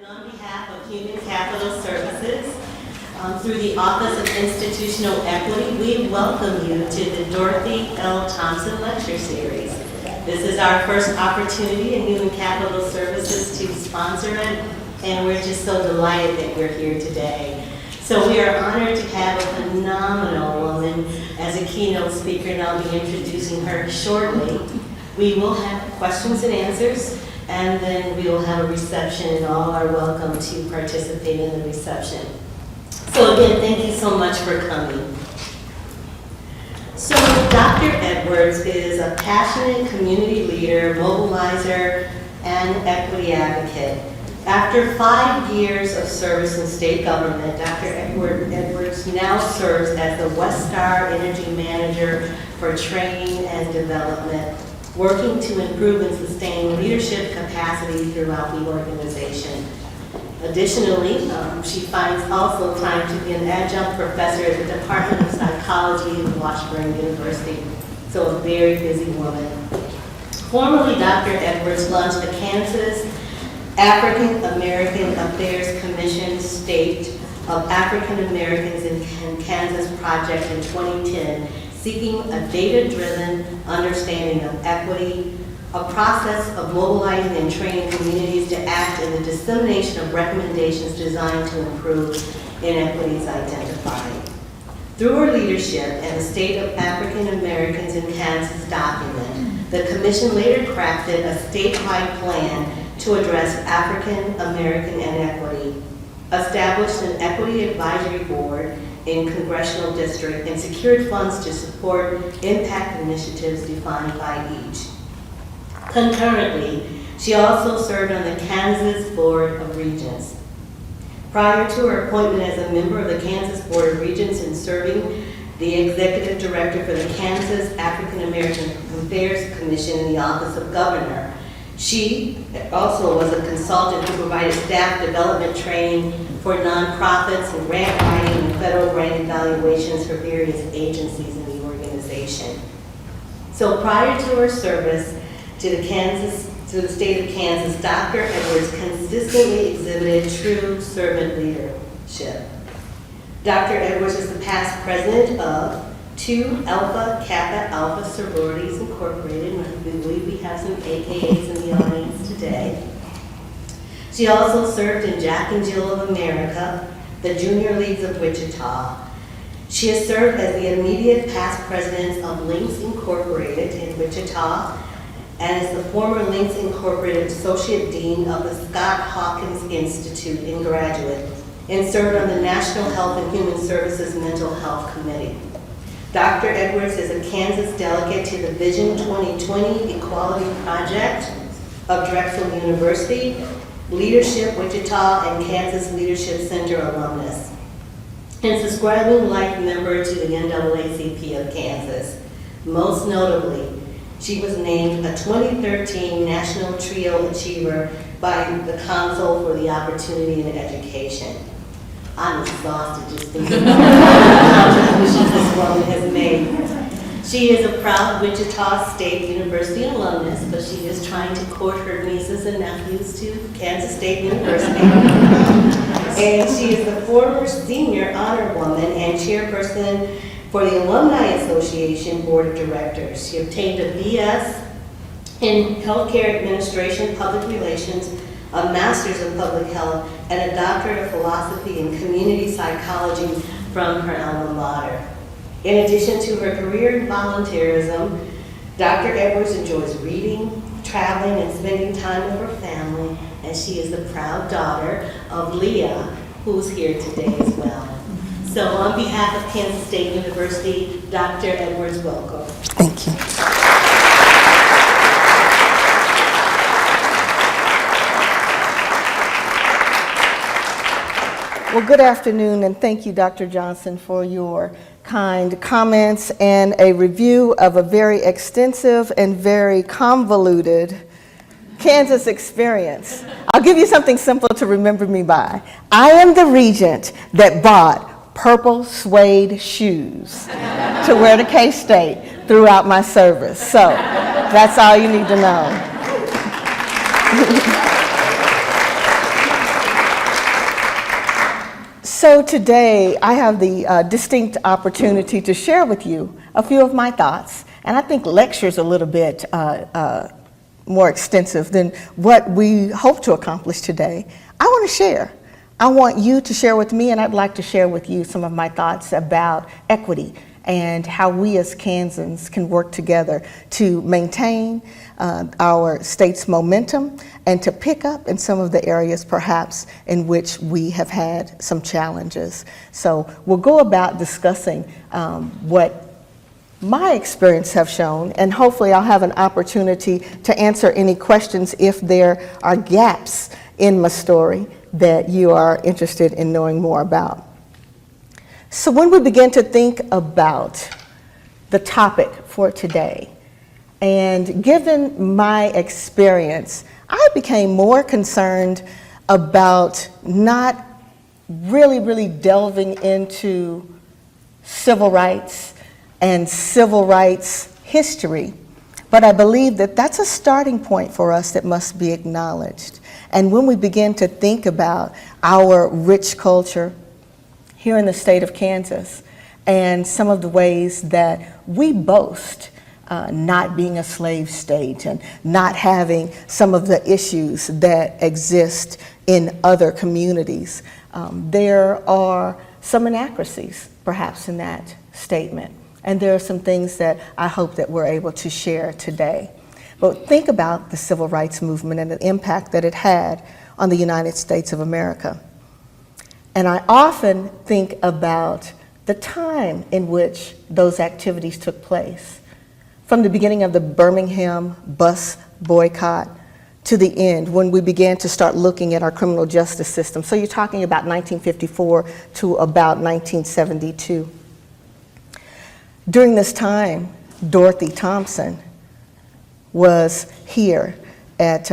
On behalf of Human Capital Services, through the Office of Institutional Equity, we welcome you to the Dorothy L. Thompson Lecture Series. This is our first opportunity in Human Capital Services to sponsor it, and we're just so delighted that you're here today. So we are honored to have a phenomenal woman as a keynote speaker, and I'll be introducing her shortly. We will have questions and answers, and then we will have a reception, and all are welcome to participate in the reception. So again, thank you so much for coming. So Dr. Edwards is a passionate community leader, mobilizer, and equity advocate. After 5 years of service in state government, Dr. Edwards now serves as the Westar Energy Manager for Training and Development, working to improve and sustain leadership capacity throughout the organization. Additionally, she finds also time to be an adjunct professor at the Department of Psychology at Washburn University. So a very busy woman. Formerly, Dr. Edwards launched the Kansas African American Affairs Commission State of African Americans in Kansas project in 2010, seeking a data-driven understanding of equity, a process of mobilizing and training communities to act in the dissemination of recommendations designed to improve inequities identified. Through her leadership and the State of African Americans in Kansas document, the Commission later crafted a statewide plan to address African American inequity, established an equity advisory board in congressional district, and secured funds to support impact initiatives defined by each. Concurrently, she also served on the Kansas Board of Regents. Prior to her appointment as a member of the Kansas Board of Regents and serving the Executive Director for the Kansas African American Affairs Commission in the Office of Governor, she also was a consultant who provided staff development training for nonprofits and grant writing and federal grant evaluations for various agencies in the organization. So prior to her service to the state of Kansas, Dr. Edwards consistently exhibited true servant leadership. Dr. Edwards is the past president of 2 Alpha Kappa Alpha Sororities Incorporated, and I believe we have some AKAs in the audience today. She also served in Jack and Jill of America, the Junior Leagues of Wichita. She has served as the immediate past president of Links Incorporated in Wichita, and is the former Links Incorporated Associate Dean of the Scott Hawkins Institute in Graduate, and served on the National Health and Human Services Mental Health Committee. Dr. Edwards is a Kansas delegate to the Vision 2020 Equality Project of Drexel University, Leadership Wichita, and Kansas Leadership Center alumnus, and subscribing life member to the NAACP of Kansas. Most notably, she was named a 2013 National Trio Achiever by the Council for the Opportunity in Education. I'm exhausted just thinking about the contributions this woman has made. She is a proud Wichita State University alumnus, but she is trying to court her nieces and nephews to Kansas State University. And she is the former senior honor woman and chairperson for the Alumni Association Board of Directors. She obtained a BS in Healthcare Administration, Public Relations, a Master's in Public Health, and a Doctorate of Philosophy and Community Psychology from her alma mater. In addition to her career in volunteerism, Dr. Edwards enjoys reading, traveling, and spending time with her family, and she is the proud daughter of Leah, who's here today as well. So on behalf of Kansas State University, Dr. Edwards, welcome. Thank you. Well, good afternoon, and thank you, Dr. Johnson, for your kind comments and a review of a very extensive and very convoluted Kansas experience. I'll give you something simple to remember me by. I am the regent that bought purple suede shoes to wear to K-State throughout my service. So that's all you need to know. So today, I have the distinct opportunity to share with you a few of my thoughts. And I think lecture's a little bit more extensive than what we hope to accomplish today. I want to share. I want you to share with me, and I'd like to share with you some of my thoughts about equity and how we as Kansans can work together to maintain our state's momentum and to pick up in some of the areas perhaps in which we have had some challenges. So we'll go about discussing what my experience have shown, and hopefully I'll have an opportunity to answer any questions if there are gaps in my story that you are interested in knowing more about. So when we begin to think about the topic for today, and given my experience, I became more concerned about not really delving into civil rights and civil rights history, but I believe that that's a starting point for us that must be acknowledged. And when we begin to think about our rich culture here in the state of Kansas and some of the ways that we boast not being a slave state and not having some of the issues that exist in other communities, there are some inaccuracies perhaps in that statement. And there are some things that I hope that we're able to share today. But think about the civil rights movement and the impact that it had on the United States of America. And I often think about the time in which those activities took place, from the beginning of the Birmingham bus boycott to the end, when we began to start looking at our criminal justice system. So you're talking about 1954 to about 1972. During this time, Dorothy Thompson was here had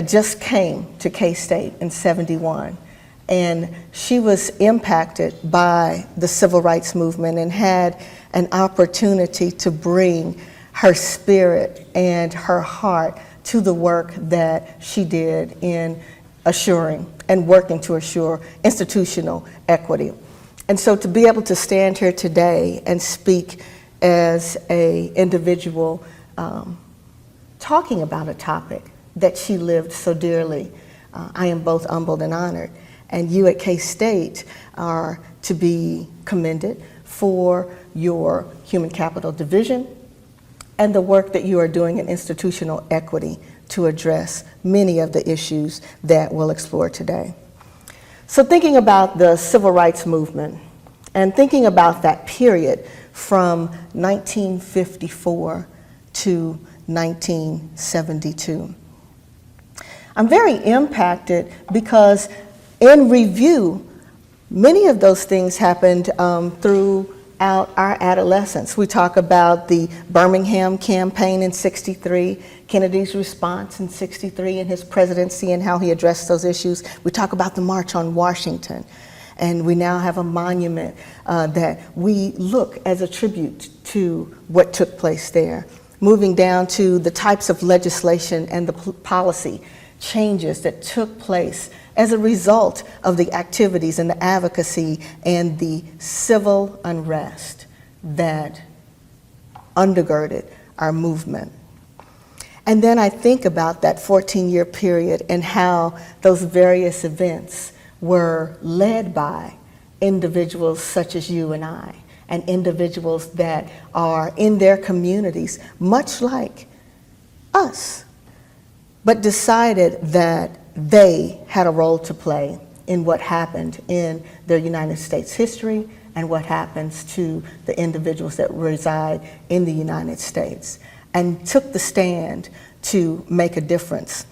just came to K-State in '71, and she was impacted by the civil rights movement and had an opportunity to bring her spirit and her heart to the work that she did in assuring and working to assure institutional equity. And so to be able to stand here today and speak as an individual talking about a topic that she lived so dearly, I am both humbled and honored. And you at K-State are to be commended for your human capital division and the work that you are doing in institutional equity to address many of the issues that we'll explore today. So thinking about the civil rights movement and thinking about that period from 1954 to 1972, I'm very impacted because in review, many of those things happened throughout our adolescence. We talk about the Birmingham campaign in '63, Kennedy's response in '63 and his presidency and how he addressed those issues. We talk about the March on Washington, and we now have a monument that we look as a tribute to what took place there. Moving down to the types of legislation and the policy changes that took place as a result of the activities and the advocacy and the civil unrest that undergirded our movement. And then I think about that 14-year period and how those various events were led by individuals such as you and I, and individuals that are in their communities, much like us, but decided that they had a role to play in what happened in their United States history and what happens to the individuals that reside in the United States, and took the stand to make a difference.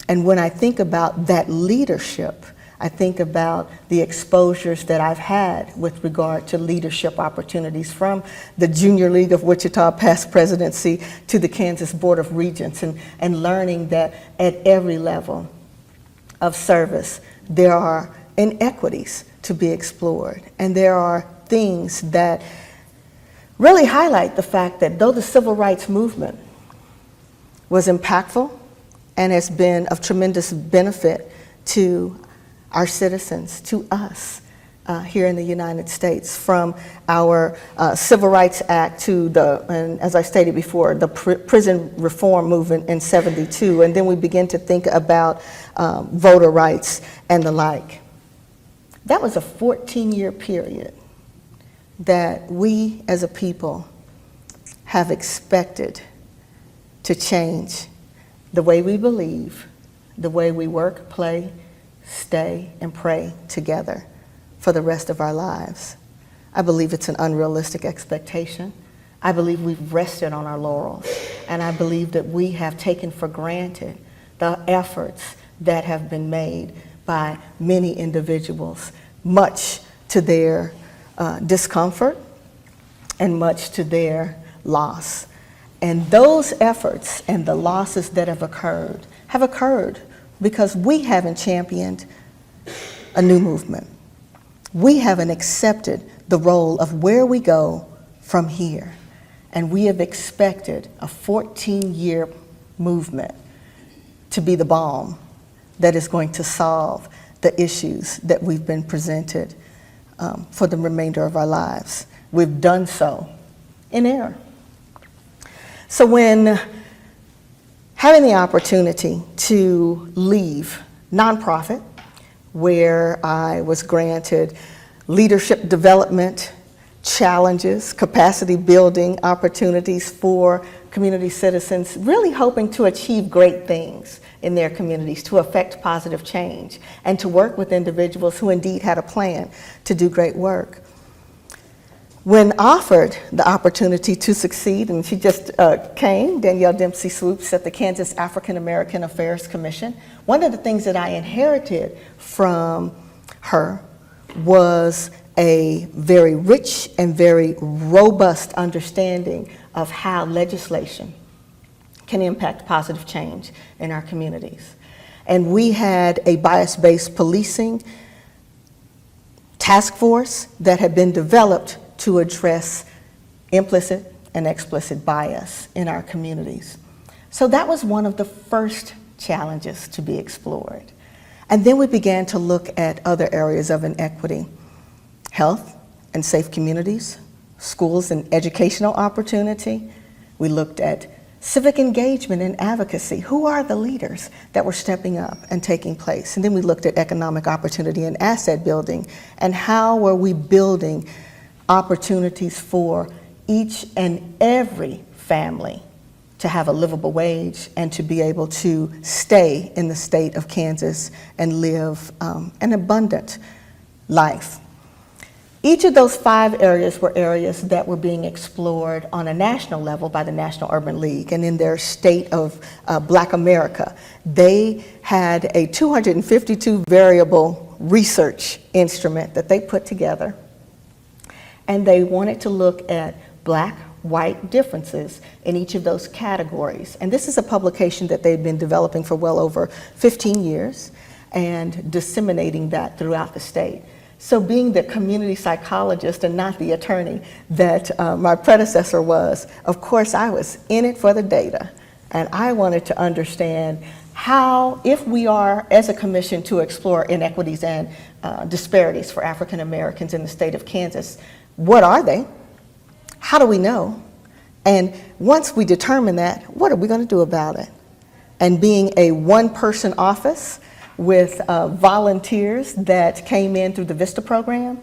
And when I think about that leadership, I think about the exposures that I've had with regard to leadership opportunities, from the Junior League of Wichita past presidency to the Kansas Board of Regents, and learning that at every level of service there are inequities to be explored, and there are things that really highlight the fact that though the civil rights movement was impactful and has been of tremendous benefit to our citizens, to us, here in the United States, from our Civil Rights Act to and as I stated before, the prison reform movement in '72, and then we begin to think about voter rights and the like. That was a 14-year period that we as a people have expected to change the way we believe, the way we work, play, stay, and pray together for the rest of our lives. I believe it's an unrealistic expectation. I believe we've rested on our laurels, and I believe that we have taken for granted the efforts that have been made by many individuals, much to their discomfort and much to their loss. And those efforts and the losses that have occurred because we haven't championed a new movement. We haven't accepted the role of where we go from here. And we have expected a 14-year movement to be the balm that is going to solve the issues that we've been presented for the remainder of our lives. We've done so in error. So when having the opportunity to leave nonprofit, where I was granted leadership development challenges, capacity building opportunities for community citizens, really hoping to achieve great things in their communities, to affect positive change, and to work with individuals who indeed had a plan to do great work. When offered the opportunity to succeed, and she just came, Danielle Dempsey Swoops at the Kansas African American Affairs Commission, one of the things that I inherited from her was a very rich and very robust understanding of how legislation can impact positive change in our communities. And we had a bias-based policing task force that had been developed to address implicit and explicit bias in our communities. So that was one of the first challenges to be explored. And then we began to look at other areas of inequity: health and safe communities, schools and educational opportunity. We looked at civic engagement and advocacy. Who are the leaders that were stepping up and taking place? And then we looked at economic opportunity and asset building, and how were we building opportunities for each and every family to have a livable wage and to be able to stay in the state of Kansas and live an abundant life. Each of those 5 areas were areas that were being explored on a national level by the National Urban League, and in their state of Black America, they had a 252 variable research instrument that they put together, and they wanted to look at Black-white differences in each of those categories. And this is a publication that they've been developing for well over 15 years and disseminating that throughout the state. So being the community psychologist and not the attorney that my predecessor was, of course I was in it for the data. And I wanted to understand how, if we are as a commission to explore inequities and disparities for African Americans in the state of Kansas, what are they? How do we know? And once we determine that, what are we going to do about it? And being a one-person office with volunteers that came in through the VISTA program,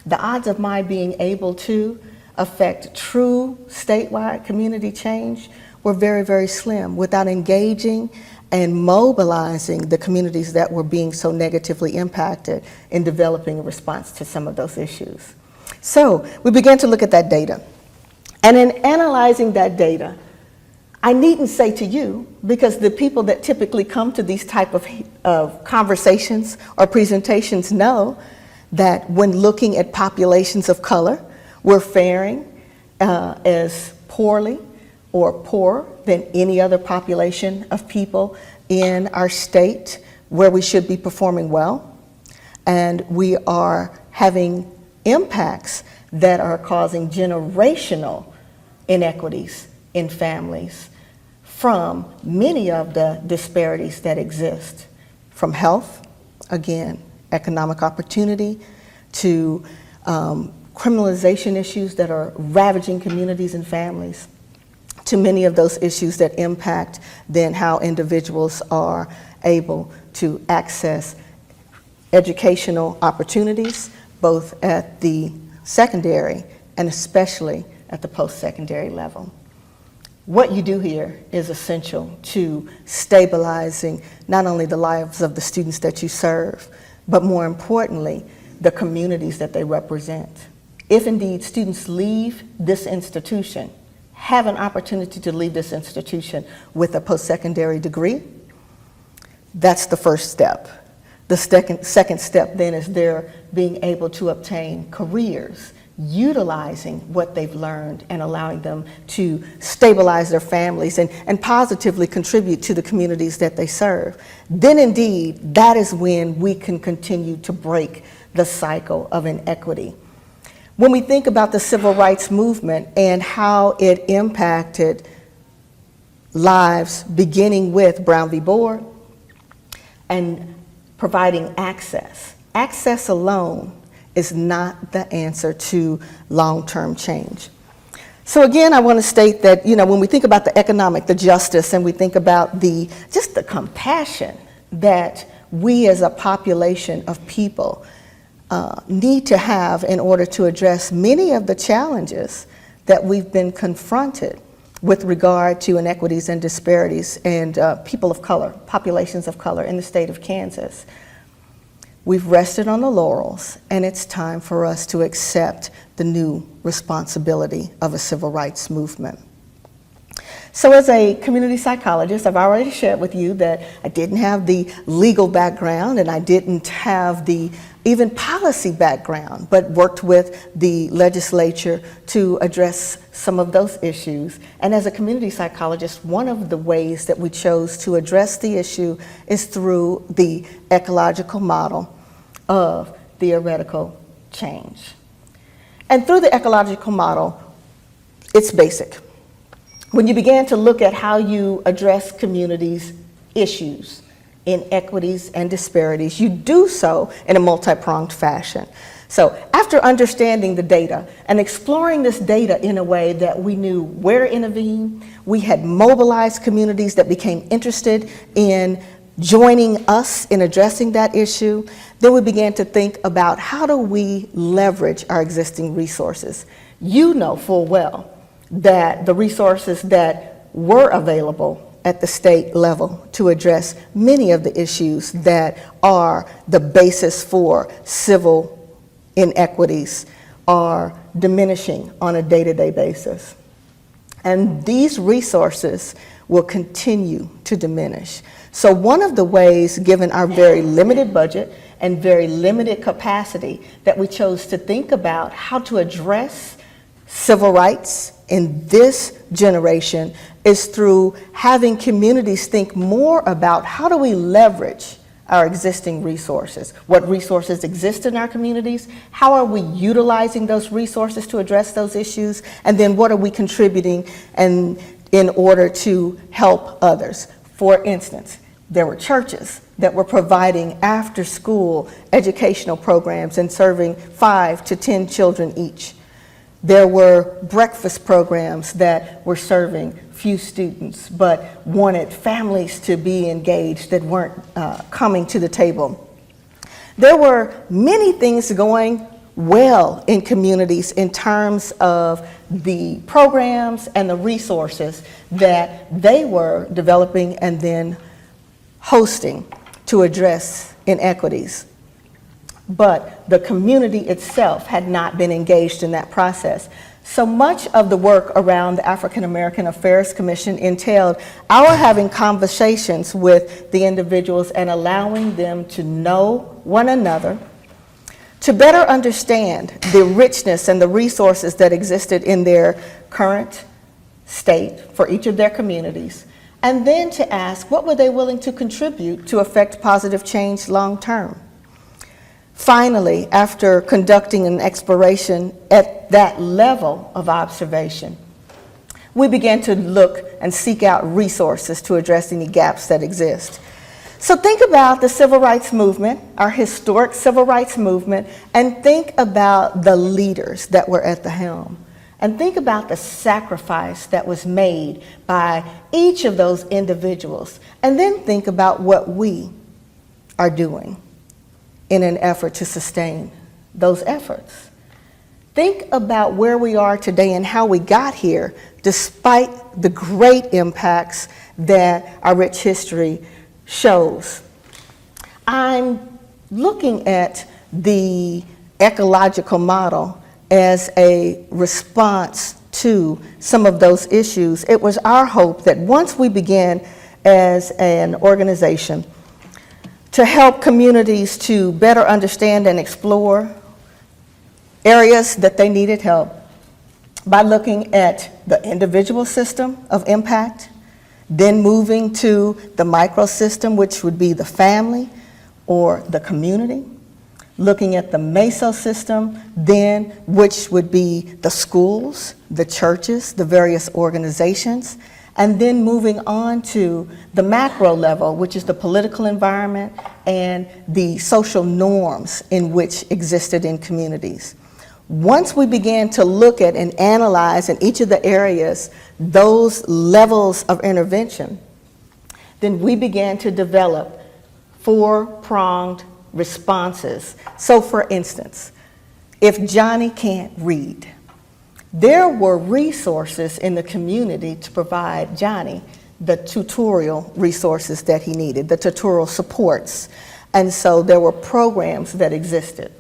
the odds of my being able to affect true statewide community change were very, very slim without engaging and mobilizing the communities that were being so negatively impacted in developing a response to some of those issues. So we began to look at that data. And in analyzing that data, I needn't say to you, because the people that typically come to these type of conversations or presentations know that when looking at populations of color, we're faring as poorly or poorer than any other population of people in our state, where we should be performing well. And we are having impacts that are causing generational inequities in families from many of the disparities that exist, from health, again, economic opportunity, to criminalization issues that are ravaging communities and families, to many of those issues that impact then how individuals are able to access educational opportunities, both at the secondary and especially at the post-secondary level. What you do here is essential to stabilizing not only the lives of the students that you serve, but more importantly, the communities that they represent. If indeed students leave this institution, have an opportunity to leave this institution with a post-secondary degree, that's the first step. The second step then is their being able to obtain careers, utilizing what they've learned and allowing them to stabilize their families and positively contribute to the communities that they serve. Then indeed, that is when we can continue to break the cycle of inequity. When we think about the civil rights movement and how it impacted lives beginning with Brown v. Board and providing access, access alone is not the answer to long-term change. So again, I want to state that, when we think about the economic, the justice, and we think about just the compassion that we as a population of people need to have in order to address many of the challenges that we've been confronted with regard to inequities and disparities and people of color, populations of color in the state of Kansas. We've rested on the laurels, and it's time for us to accept the new responsibility of a civil rights movement. So as a community psychologist, I've already shared with you that I didn't have the legal background and I didn't have the even policy background, but worked with the legislature to address some of those issues. And as a community psychologist, one of the ways that we chose to address the issue is through the ecological model of theoretical change. And through the ecological model, it's basic. When you began to look at how you address communities' issues, inequities and disparities, you do so in a multi-pronged fashion. So after understanding the data and exploring this data in a way that we knew where to intervene, we had mobilized communities that became interested in joining us in addressing that issue, then we began to think about how do we leverage our existing resources. You know full well that the resources that were available at the state level to address many of the issues that are the basis for civil inequities are diminishing on a day-to-day basis. And these resources will continue to diminish. So one of the ways, given our very limited budget and very limited capacity, that we chose to think about how to address civil rights in this generation is through having communities think more about how do we leverage our existing resources. What resources exist in our communities? How are we utilizing those resources to address those issues? And then what are we contributing in order to help others? For instance, there were churches that were providing after-school educational programs and serving 5 to 10 children each. There were breakfast programs that were serving few students, but wanted families to be engaged that weren't coming to the table. There were many things going well in communities in terms of the programs and the resources that they were developing and then hosting to address inequities. But the community itself had not been engaged in that process. So much of the work around the African American Affairs Commission entailed our having conversations with the individuals and allowing them to know one another, to better understand the richness and the resources that existed in their current state for each of their communities, and then to ask what were they willing to contribute to affect positive change long term. Finally, after conducting an exploration at that level of observation, we began to look and seek out resources to address any gaps that exist. So think about the civil rights movement, our historic civil rights movement, and think about the leaders that were at the helm. And think about the sacrifice that was made by each of those individuals. And then think about what we are doing in an effort to sustain those efforts. Think about where we are today and how we got here, despite the great impacts that our rich history shows. I'm looking at the ecological model as a response to some of those issues. It was our hope that once we began as an organization to help communities to better understand and explore areas that they needed help by looking at the individual system of impact, then moving to the microsystem, which would be the family or the community, looking at the mesosystem, then which would be the schools, the churches, the various organizations, and then moving on to the macro level, which is the political environment and the social norms in which existed in communities. Once we began to look at and analyze in each of the areas those levels of intervention, then we began to develop four-pronged responses. So for instance, if Johnny can't read, there were resources in the community to provide Johnny the tutorial resources that he needed, the tutorial supports. And so there were programs that existed.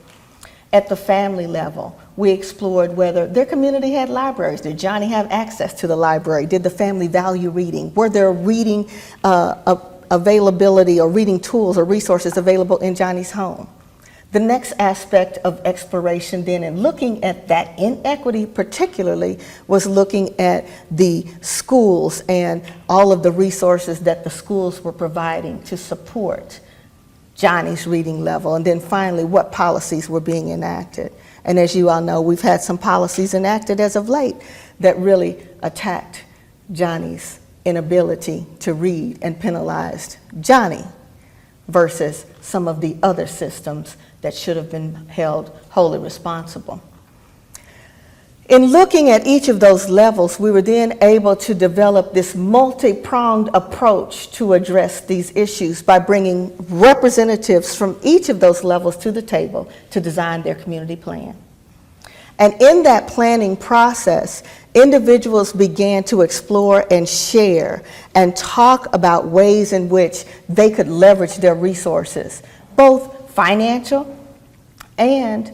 At the family level, we explored whether their community had libraries. Did Johnny have access to the library? Did the family value reading? Were there reading availability or reading tools or resources available in Johnny's home? The next aspect of exploration then, and looking at that inequity particularly, was looking at the schools and all of the resources that the schools were providing to support Johnny's reading level. And then finally, what policies were being enacted. And as you all know, we've had some policies enacted as of late that really attacked Johnny's inability to read and penalized Johnny versus some of the other systems that should have been held wholly responsible. In looking at each of those levels, we were then able to develop this multi-pronged approach to address these issues by bringing representatives from each of those levels to the table to design their community plan. And in that planning process, individuals began to explore and share and talk about ways in which they could leverage their resources, both financial and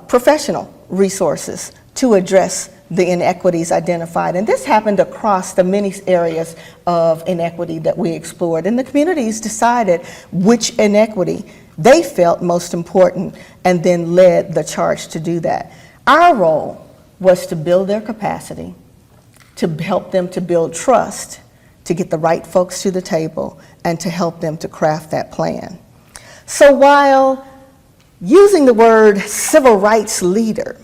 professional resources, to address the inequities identified. And this happened across the many areas of inequity that we explored. And the communities decided which inequity they felt most important and then led the charge to do that. Our role was to build their capacity, to help them to build trust, to get the right folks to the table, and to help them to craft that plan. So while using the word civil rights leader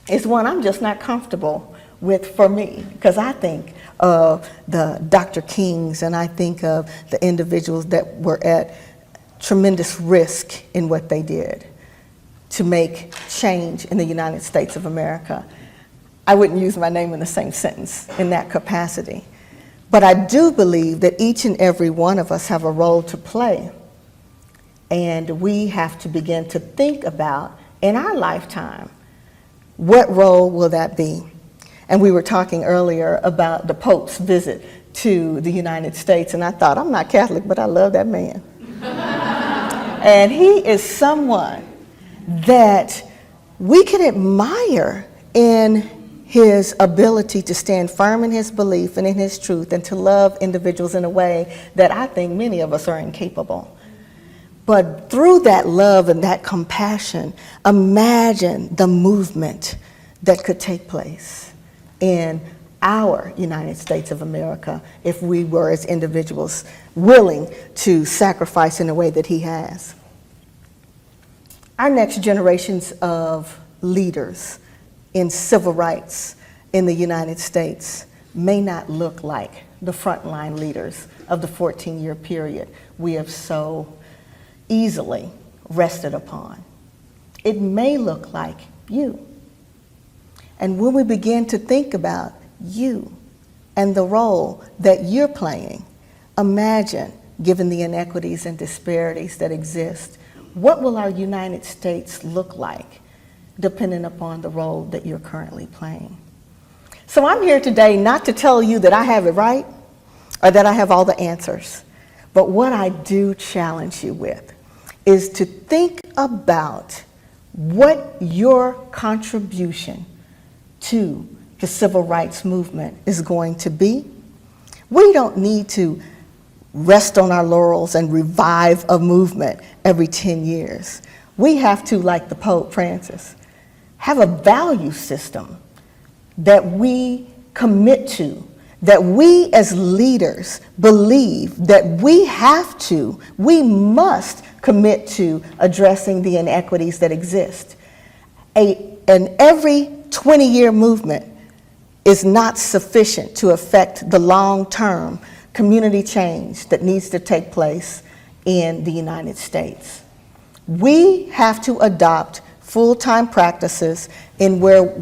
is one I'm just not comfortable with for me, because I think of the Dr. Kings and I think of the individuals that were at tremendous risk in what they did to make change in the United States of America. I wouldn't use my name in the same sentence in that capacity. But I do believe that each and every one of us have a role to play. And we have to begin to think about, in our lifetime, what role will that be? And we were talking earlier about the Pope's visit to the United States, and I thought, I'm not Catholic, but I love that man. And he is someone that we can admire in his ability to stand firm in his belief and in his truth and to love individuals in a way that I think many of us are incapable. But through that love and that compassion, imagine the movement that could take place in our United States of America if we were as individuals willing to sacrifice in the way that he has. Our next generations of leaders in civil rights in the United States may not look like the frontline leaders of the 14-year period we have so easily rested upon. It may look like you. And when we begin to think about you and the role that you're playing, imagine, given the inequities and disparities that exist, what will our United States look like depending upon the role that you're currently playing? So I'm here today not to tell you that I have it right or that I have all the answers, but what I do challenge you with is to think about what your contribution to the civil rights movement is going to be. We don't need to rest on our laurels and revive a movement every 10 years. We have to, like the Pope Francis, have a value system that we commit to, that we as leaders believe that we must commit to addressing the inequities that exist. And every 20-year movement is not sufficient to affect the long-term community change that needs to take place in the United States. We have to adopt full-time practices in where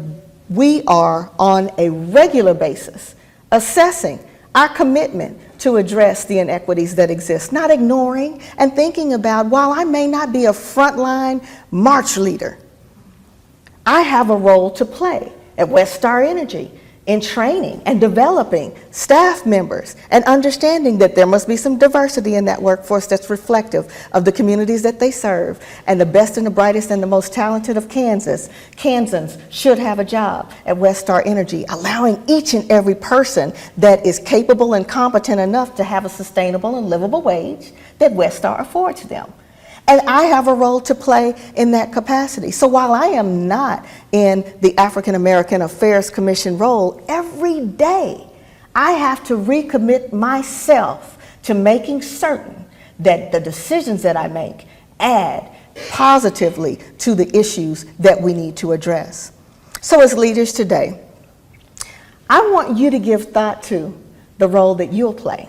we are on a regular basis assessing our commitment to address the inequities that exist, not ignoring and thinking about, while I may not be a frontline march leader, I have a role to play at Westar Energy in training and developing staff members and understanding that there must be some diversity in that workforce that's reflective of the communities that they serve. And the best and the brightest and the most talented of Kansans should have a job at Westar Energy, allowing each and every person that is capable and competent enough to have a sustainable and livable wage that Westar affords them. And I have a role to play in that capacity. So while I am not in the African American Affairs Commission role, every day I have to recommit myself to making certain that the decisions that I make add positively to the issues that we need to address. So as leaders today, I want you to give thought to the role that you'll play.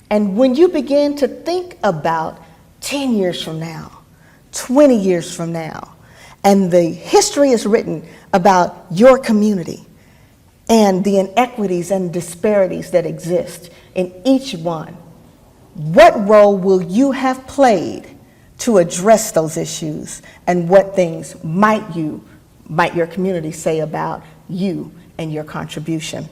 And when you begin to think about 10 years from now, 20 years from now, and the history is written about your community and the inequities and disparities that exist in each one, what role will you have played to address those issues, and what things might your community say about you and your contribution?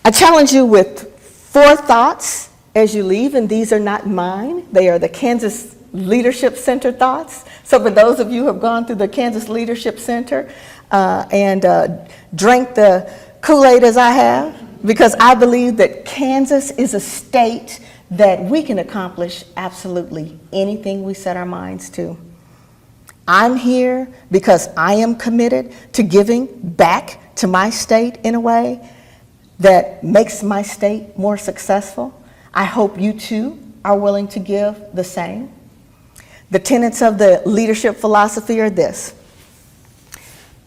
I challenge you with 4 thoughts as you leave, and these are not mine. They are the Kansas Leadership Center thoughts. So for those of you who have gone through the Kansas Leadership Center and drank the Kool-Aid as I have, because I believe that Kansas is a state that we can accomplish absolutely anything we set our minds to. I'm here because I am committed to giving back to my state in a way that makes my state more successful. I hope you too are willing to give the same. The tenets of the leadership philosophy are this: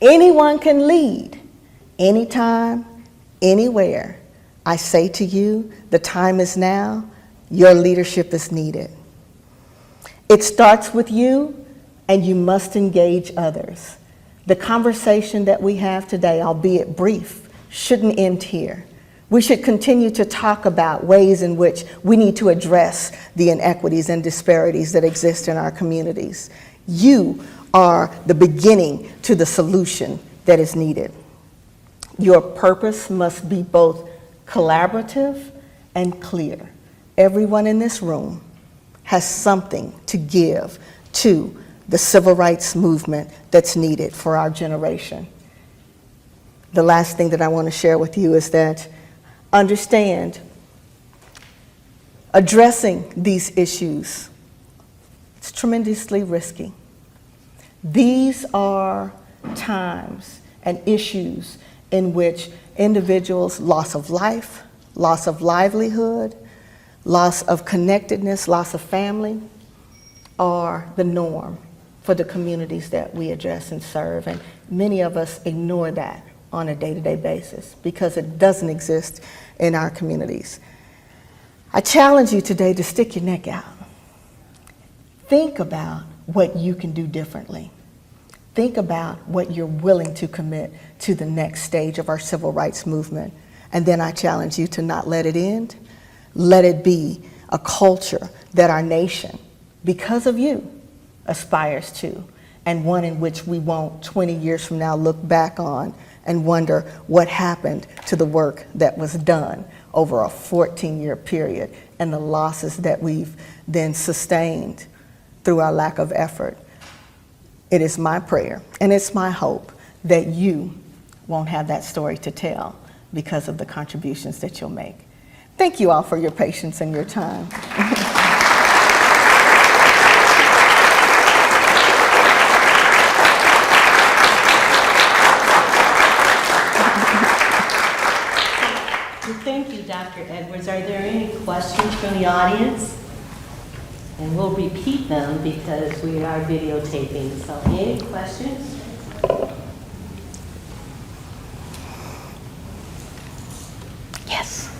anyone can lead, anytime, anywhere. I say to you, the time is now, your leadership is needed. It starts with you, and you must engage others. The conversation that we have today, albeit brief, shouldn't end here. We should continue to talk about ways in which we need to address the inequities and disparities that exist in our communities. You are the beginning to the solution that is needed. Your purpose must be both collaborative and clear. Everyone in this room has something to give to the civil rights movement that's needed for our generation. The last thing that I want to share with you is that understand, addressing these issues, it's tremendously risky. These are times and issues in which individuals' loss of life, loss of livelihood, loss of connectedness, loss of family are the norm for the communities that we address and serve, and many of us ignore that on a day-to-day basis because it doesn't exist in our communities. I challenge you today to stick your neck out. Think about what you can do differently. Think about what you're willing to commit to the next stage of our civil rights movement. And then I challenge you to not let it end. Let it be a culture that our nation, because of you, aspires to, and one in which we won't 20 years from now look back on and wonder what happened to the work that was done over a 14-year period and the losses that we've then sustained through our lack of effort. It is my prayer and it's my hope that you won't have that story to tell because of the contributions that you'll make. Thank you all for your patience and your time. Thank you, Dr. Edwards. Are there any questions from the audience? And we'll repeat them because we are videotaping. So any questions? Yes.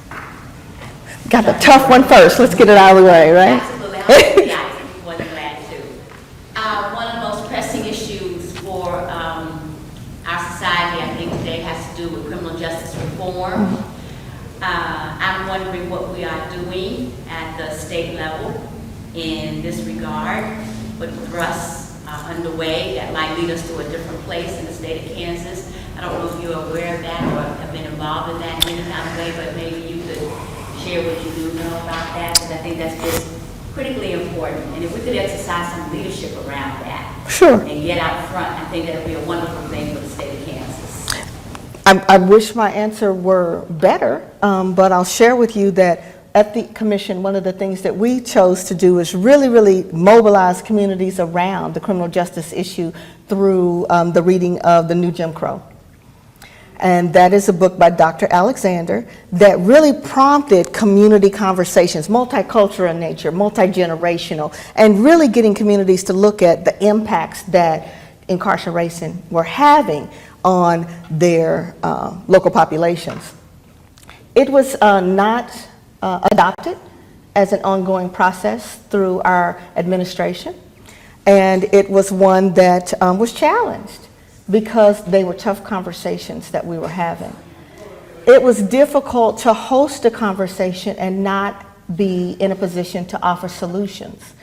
Got the tough one first. Let's get it out of the way, right? Absolutely. I'll be honest, I'm more than glad to. One of the most pressing issues for our society, I think today, has to do with criminal justice reform. I'm wondering what we are doing at the state level in this regard, with thrusts underway that might lead us to a different place in the state of Kansas. I don't know if you're aware of that or have been involved in that in any kind of way, but maybe you could share what you do know about that, because I think that's just critically important. And if we could exercise some leadership around that, Sure. and get out front, I think that would be a wonderful thing for the state of Kansas. I wish my answer were better, but I'll share with you that at the commission, one of the things that we chose to do is really mobilize communities around the criminal justice issue through the reading of The New Jim Crow. And that is a book by Dr. Alexander that really prompted community conversations, multicultural in nature, multi-generational, and really getting communities to look at the impacts that incarceration were having on their local populations. It was not adopted as an ongoing process through our administration, and it was one that was challenged because they were tough conversations that we were having. It was difficult to host a conversation and not be in a position to offer solutions.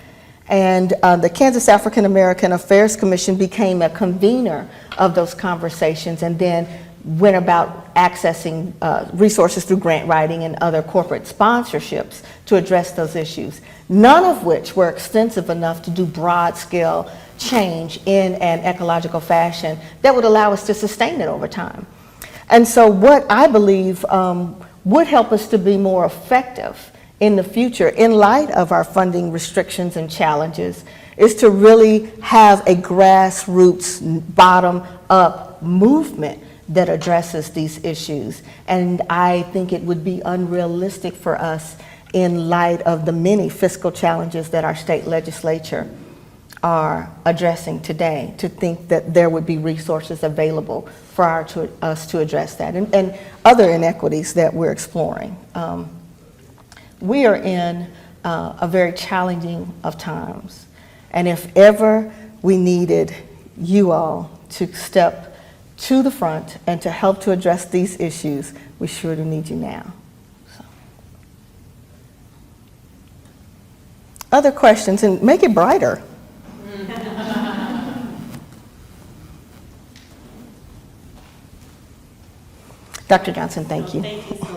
And the Kansas African American Affairs Commission became a convener of those conversations and then went about accessing resources through grant writing and other corporate sponsorships to address those issues, none of which were extensive enough to do broad-scale change in an ecological fashion that would allow us to sustain it over time. And so what I believe would help us to be more effective in the future, in light of our funding restrictions and challenges, is to really have a grassroots, bottom-up movement that addresses these issues. And I think it would be unrealistic for us, in light of the many fiscal challenges that our state legislature are addressing today, to think that there would be resources available for us to address that, and other inequities that we're exploring. We are in a very challenging of times, and if ever we needed you all to step to the front and to help to address these issues, we sure do need you now. So. Other questions, and make it brighter. Dr. Johnson, thank you. Thank you.